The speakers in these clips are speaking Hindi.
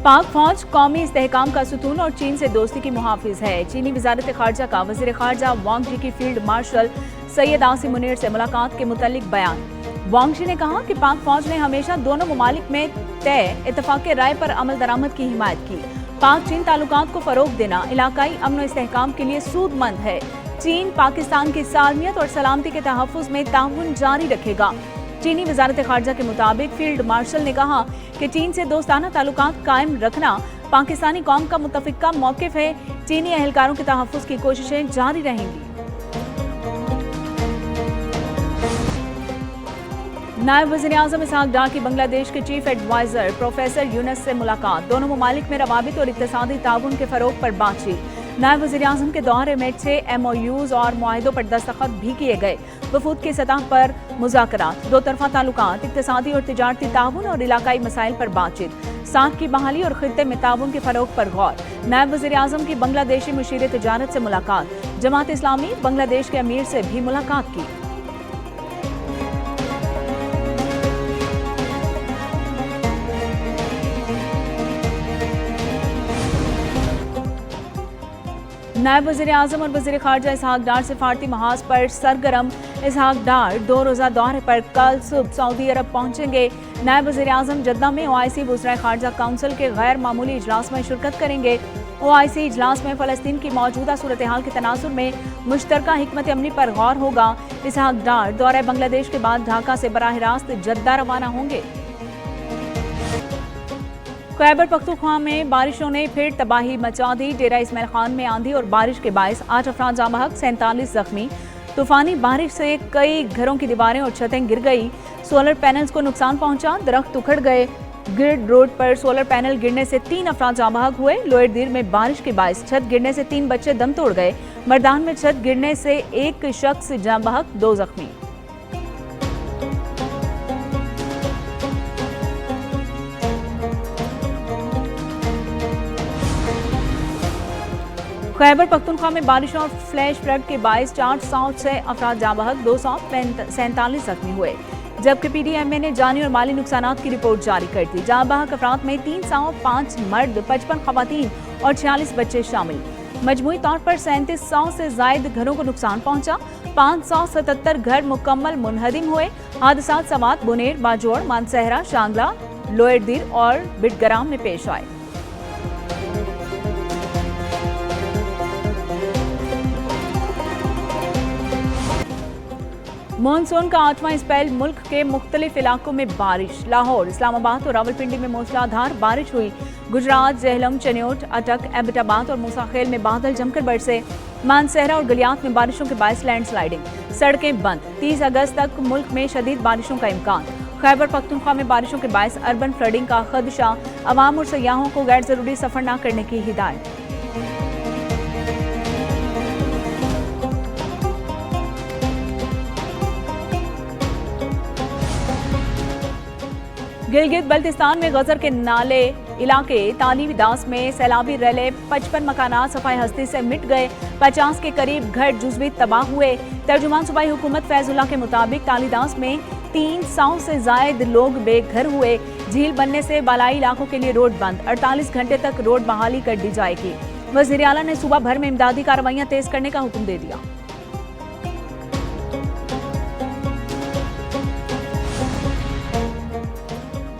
पाक फौज कौमी इस्तेहकाम का सुतून और चीन से दोस्ती की मुहाफिज है। चीनी वजारत खारजा का वजीर खारजा वांग जी की फील्ड मार्शल सैयद आसिम मुनीर से मुलाकात के मुतालिक बयान। वांग जी ने कहा कि पाक फौज ने हमेशा दोनों ममालिक में तय इत्तफाक राय पर अमल दरामद की हिमायत की। पाक चीन ताल्लुकात को फरोग देना इलाकाई अमन और इस्तेहकाम के लिए सूदमंद है। चीन पाकिस्तान की सालमियत और सलामती के तहफ़्फ़ुज़ में ताउन जारी रखेगा। चीनी वजारत खारजा के मुताबिक फील्ड मार्शल ने कहा कि चीन से दोस्ताना ताल्लुकात कायम रखना पाकिस्तानी कौम का मुतफ़िका मौक़िफ़ है। चीनी एहलकारों के तहफ़्फ़ुज़ की कोशिशें जारी रहेंगी। नायब वज़ीर-ए-आज़म इसहाक़ डार की बांग्लादेश के चीफ एडवाइज़र प्रोफेसर यूनुस से मुलाकात। दोनों ममालिक में रवाबित और इक़्तिसादी ताउन के फ़रोग़ पर बातचीत। नायब वज़ीर-ए-आज़म के दौरे में 6 MOUs और मुआहिदों पर दस्तखत भी किए गए। वफूद की सतह पर मुज़ाकरात, दो तरफ़ा ताल्लुकात, इक़्तिसादी और तिजारती ताउन और इलाकाई मसाइल पर बातचीत, साख की बहाली और खित्ते में ताउन के फ़रोग़ पर गौर। नायब वज़ीर-ए-आज़म की बांग्लादेशी मुशीर तिजारत से मुलाकात। जमात इस्लामी बांग्लादेश के अमीर से भी मुलाकात की। नायब वज़ीर-ए-आज़म और वज़ीर खारजा इसहाक़ डार सिफारती महाज पर सरगर्म। इसहाक़ डार 2 रोज़ा दौरे पर कल सुबह सऊदी अरब पहुंचेंगे। नायब वज़ीर-ए-आज़म जद्दा में OIC वज़राए खारजा काउंसिल के गैर मामूली इजलास में शिरकत करेंगे। OIC इजलास में फ़लस्तीन की मौजूदा सूरत हाल के तनासुर में मुश्तरका हिकमत अमली पर गौर होगा। इसहाक़ डार दौरे बांग्लादेश के बाद ढाका से बराह रास्त जद्दा रवाना होंगे। खैबर पख्तूनख्वा में बारिशों ने फिर तबाही मचा दी। डेरा इस्माइल खान में आंधी और बारिश के बायस 8 अफराद जाँ बहक, 47 जख्मी। तूफानी बारिश से कई घरों की दीवारें और छतें गिर गई। सोलर पैनल्स को नुकसान पहुंचा, दरख्त उखड़ गए। ग्रिड रोड पर सोलर पैनल गिरने से 3 अफराद जाँ बहक हुए। लोअर दीर में बारिश के बायस छत गिरने से 3 बच्चे दम तोड़ गए। मर्दान में छत गिरने से 1 शख्स जाँ बहक, 2 जख्मी। खैबर पख्तूनख्वा में बारिश और फ्लैश फ्लड के बायस 406 अफराद जाँ बहक, 247 जख्मी हुए। जबकि PDMA ने जानी और माली नुकसानात की रिपोर्ट जारी कर दी। जाँ बहक अफराद में 305 मर्द, 55 खवातीन और 46 बच्चे शामिल। मजमूई तौर पर 3700 से जायद घरों को नुकसान पहुंचा। 577 घर मुकम्मल मुनहदिम हुए। हादसात समात बुनेर, बाजोड़, मानसहरा, शांगला, लोअर दीर और बिटग्राम में पेश आए। मानसून का 8वां स्पेल, मुल्क के मुख्तलिफ इलाकों में बारिश। लाहौर, इस्लामाबाद और रावलपिंडी में मूसलाधार बारिश हुई। गुजरात, जेहलम, चनियोट, अटक, एबटाबाद और मूसाखेल में बादल जमकर बरसे। मानसहरा और गलियात में बारिशों के बायस लैंडस्लाइडिंग, सड़कें बंद। 30 अगस्त तक मुल्क में शदीद बारिशों का इम्कान। खैबर पख्तूनख्वा में बारिशों के बायस अर्बन फ्लडिंग का खदशा। अवाम और सयाहों को गैर जरूरी सफर न करने की हिदायत। गिलगित बल्तिस्तान में गजर के नाले इलाके तालीबी दास में सैलाबी रैले। 55 मकानात सफाई हस्ती से मिट गए। 50 के करीब घर जुज़वी तबाह हुए। तर्जुमान सूबाई हुकूमत फैजुल्ला के मुताबिक तालीदास में 300 से जायद लोग बेघर हुए। झील बनने से बालाई इलाकों के लिए रोड बंद। 48 घंटे तक रोड बहाली कर दी जाएगी। वज़ीर आला ने सूबा भर में इमदादी कार्रवाइयां तेज करने का हुक्म दे दिया।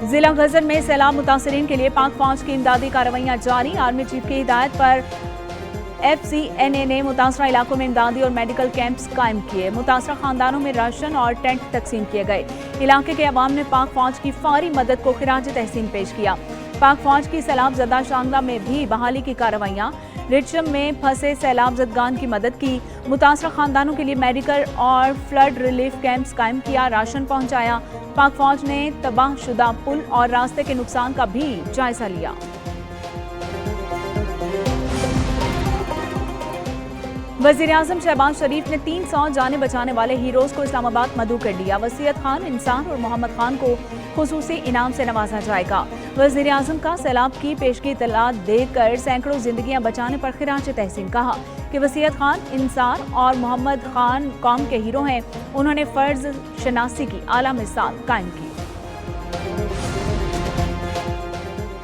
जिला गजर में सैलाब मुतासरीन के लिए पाक फौज की इमदादी कार्रवाइयां जारी। आर्मी चीफ की हिदायत पर FCNA ने मुतासरा इलाकों में इमदादी और मेडिकल कैंप्स कायम किए। मुतासरा खानदानों में राशन और टेंट तकसीम किए गए। इलाके के अवाम ने पाक फौज की फौरी मदद को खिराज तहसीन पेश किया। पाक फौज की सैलाब ज़दा शांगला में भी बहाली की कार्रवाइयां। रिचम में फंसे सैलाब ज़दगान की मदद की। मुतासरा खानदानों के लिए मेडिकल और फ्लड रिलीफ कैंप्स कायम किया। राशन पहुंचाया। पाक फौज ने तबाहशुदा पुल और रास्ते के नुकसान का भी जायजा लिया। वज़ीर-ए-आज़म शहबाज शरीफ ने 300 जाने बचाने वाले हीरोज को इस्लामाबाद मदऊ कर दिया। वसीयत खान, इंसान और मोहम्मद खान को खुसूसी इनाम से नवाजा जाएगा। वज़ीर-ए-आज़म का सैलाब की पेशगी इतला देकर सैकड़ों जिंदगियां बचाने पर खिराज तहसीन। कहा कि वसीयत खान, इंसान और मोहम्मद खान कौम के हीरो हैं। उन्होंने फर्ज शनासी की आला मिसाल कायम की।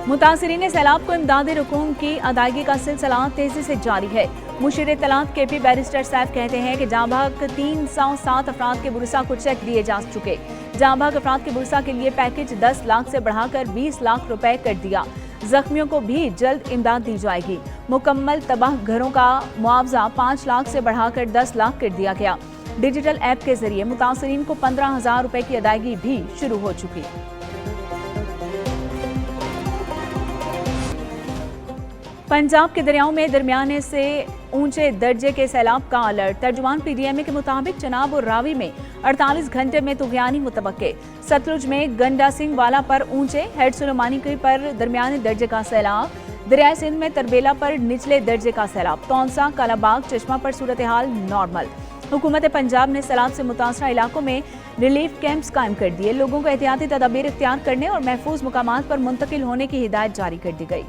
मुतासिरीन सैलाब को इमदादी रकूम की अदायगी का सिलसिला तेजी से जारी है। मुशीर इत्तलात KP बैरिस्टर सैफ कहते हैं कि जांबाग 307 अफराद के बुरसा को चेक दिए जा चुके। जांबाग अफराद के बुरसा के लिए पैकेज 10 लाख से बढ़ाकर 20 लाख रुपए कर दिया। जख्मियों को भी जल्द इमदाद दी जाएगी। मुकम्मल तबाह घरों का मुआवजा 5 लाख से बढ़ाकर 10 लाख कर दिया गया। डिजिटल ऐप के जरिए मुतासिरीन को 15,000 रुपए की अदायगी भी शुरू हो चुकी। पंजाब के दरियाओं में दरमियाने से ऊंचे दर्जे के सैलाब का अलर्ट। तर्जुमान PDMA के मुताबिक चनाब और रावी में 48 घंटे में तुगयानी मुतवक्के। सतलुज में गंडा सिंह वाला पर ऊंचे, हेड सुलेमानी पर दरमियाने दर्जे का सैलाब। दरियाए सिंध में तरबेला पर निचले दर्जे का सैलाब। तौंसा, कालाबाग, चश्मा पर सूरत हाल नॉर्मल। हुकूमत पंजाब ने सैलाब से मुतासरा इलाकों में रिलीफ कैंप्स कायम कर दिए। लोगों को एहतियाती तदाबीर इख्तियार करने और महफूज मुकामात पर मुंतकिल होने की हिदायत जारी कर दी गई।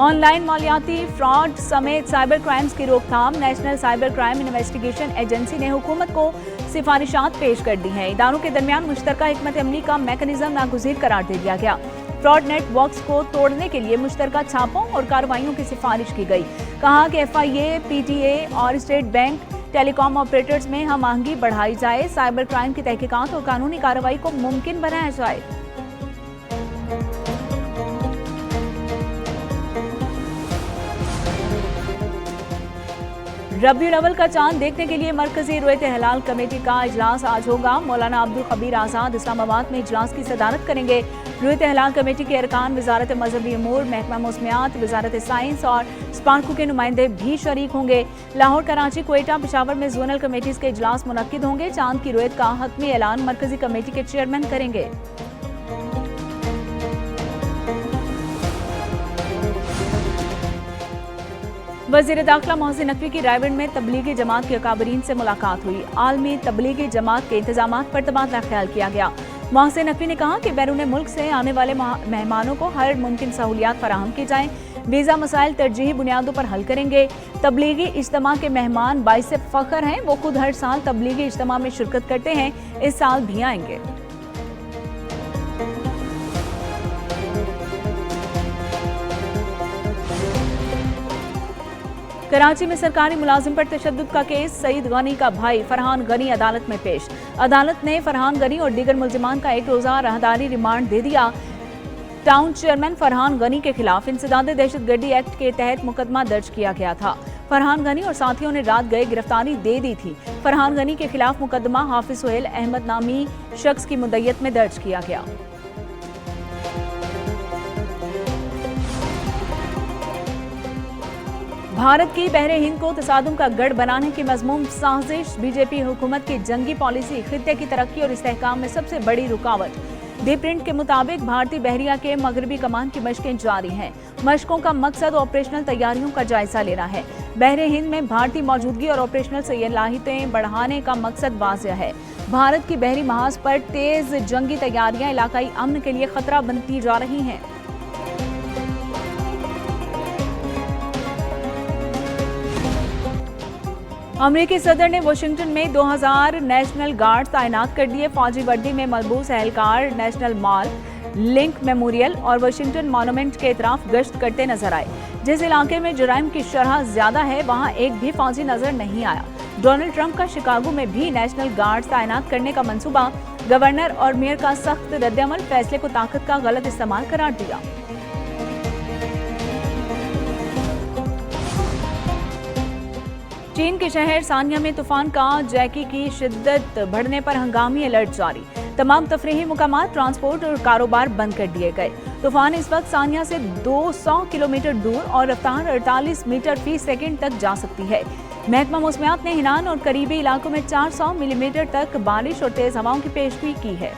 ऑनलाइन मालियाती फ्रॉड समेत साइबर क्राइम्स की रोकथाम। National cyber crime investigation agency ने हुकूमत को सिफारिशात पेश कर दी हैं। इदारों के दरमियान मुश्तरका हिकमत अमली का मैकेनिज्म नागुज़ीर करार दे दिया गया। फ्रॉड नेटवर्क्स को तोड़ने के लिए मुश्तरका छापों और कार्रवाइयों की सिफारिश की गई। कहा कि FIA, PTA और स्टेट बैंक टेलीकॉम ऑपरेटर्स में हम आहंगी बढ़ाई जाए। साइबर क्राइम की तहकीकात और कानूनी कार्रवाई को मुमकिन बनाया जाए। रबीउल अव्वल का चांद देखने के लिए मरकजी रुयत हिलाल कमेटी का इजलास आज होगा। मौलाना अब्दुल खबीर आज़ाद इस्लामाबाद में इजलास की सदारत करेंगे। रुयत हिलाल कमेटी के अरकान वजारत मजहबी अमूर, महकमा मौसमियात, वजारत साइंस और स्पार्को के नुमाइंदे भी शरीक होंगे। लाहौर, कराची, क्वेटा, पेशावर में जोनल कमेटीज के इजलास मुनक्किद होंगे। चांद की रुयत का हतमी ऐलान मरकजी कमेटी के चेयरमैन करेंगे। वज़ीर दाखिला मोहसिन नकवी की रायबंद में तबलीगी जमात के अकाबरीन से मुलाकात हुई। आलमी तबलीगी जमात के इंतजामात पर तबादला ख्याल किया गया। मोहसिन नकवी ने कहा कि बैरून मुल्क से आने वाले मेहमानों को हर मुमकिन सहूलियात फराहम की जाएं। वीज़ा मसाइल तरजीही बुनियादों पर हल करेंगे। तबलीगी इज्तिमा के मेहमान बाइसे फ़ख्र हैं। वो खुद हर साल तबलीगी इज्तिमा में शिरकत करते हैं। इस साल भी आएंगे। कराची में सरकारी मुलाजिम पर तशद्दुद का केस। सईद गनी का भाई फरहान गनी अदालत में पेश। अदालत ने फरहान गनी और दीगर मुल्जिमान का 1 रोज़ा राहदारी रिमांड दे दिया। टाउन चेयरमैन फरहान गनी के खिलाफ इंसदाद दहशतगर्दी एक्ट के तहत मुकदमा दर्ज किया गया था। फरहान गनी और साथियों ने रात गए गिरफ्तारी दे दी थी। फरहान गनी के खिलाफ मुकदमा हाफिज सुहेल अहमद नामी शख्स की मुद्दत में दर्ज किया गया। भारत की बहरे हिंद को तसादुम का गढ़ बनाने की मजमूम साजिश। बीजेपी हुकूमत की जंगी पॉलिसी खित्ते की तरक्की और इस्तेहकाम में सबसे बड़ी रुकावट। दी प्रिंट के मुताबिक भारतीय बहरिया के मगरबी कमान की मशकें जारी हैं। मशकों का मकसद ऑपरेशनल तैयारियों का जायजा लेना है। बहरे हिंद में भारतीय मौजूदगी और ऑपरेशनल सलाहियतें बढ़ाने का मकसद वाज़ेह है। भारत की बहरी महाज पर तेज जंगी तैयारियां इलाकाई अमन के लिए खतरा बनती जा रही हैं। अमेरिकी सदर ने वाशिंगटन में 2000 नेशनल गार्ड तैनात कर दिए। फौजी वर्दी में मलबूस एहलकार नेशनल मॉल, लिंक मेमोरियल और वाशिंगटन मॉन्यूमेंट के इतराफ गश्त करते नजर आए। जिस इलाके में जुराइम की शरह ज्यादा है वहां एक भी फौजी नजर नहीं आया। डोनाल्ड ट्रंप का शिकागो में भी नेशनल गार्ड तैनात करने का मंसूबा। गवर्नर और मेयर का सख्त रद्दअमल। फैसले को ताकत का गलत इस्तेमाल करार दिया। चीन के शहर सानिया में तूफान का जैकी की शिद्दत बढ़ने पर हंगामी अलर्ट जारी। तमाम तफरीही मुकामात, ट्रांसपोर्ट और कारोबार बंद कर दिए गए। तूफान इस वक्त सानिया से 200 किलोमीटर दूर और रफ्तार 48 मीटर फी सेकंड तक जा सकती है। महकमा मौसमियात ने हिनान और करीबी इलाकों में 400 मिलीमीटर तक बारिश और तेज हवाओं की पेशगोई की है।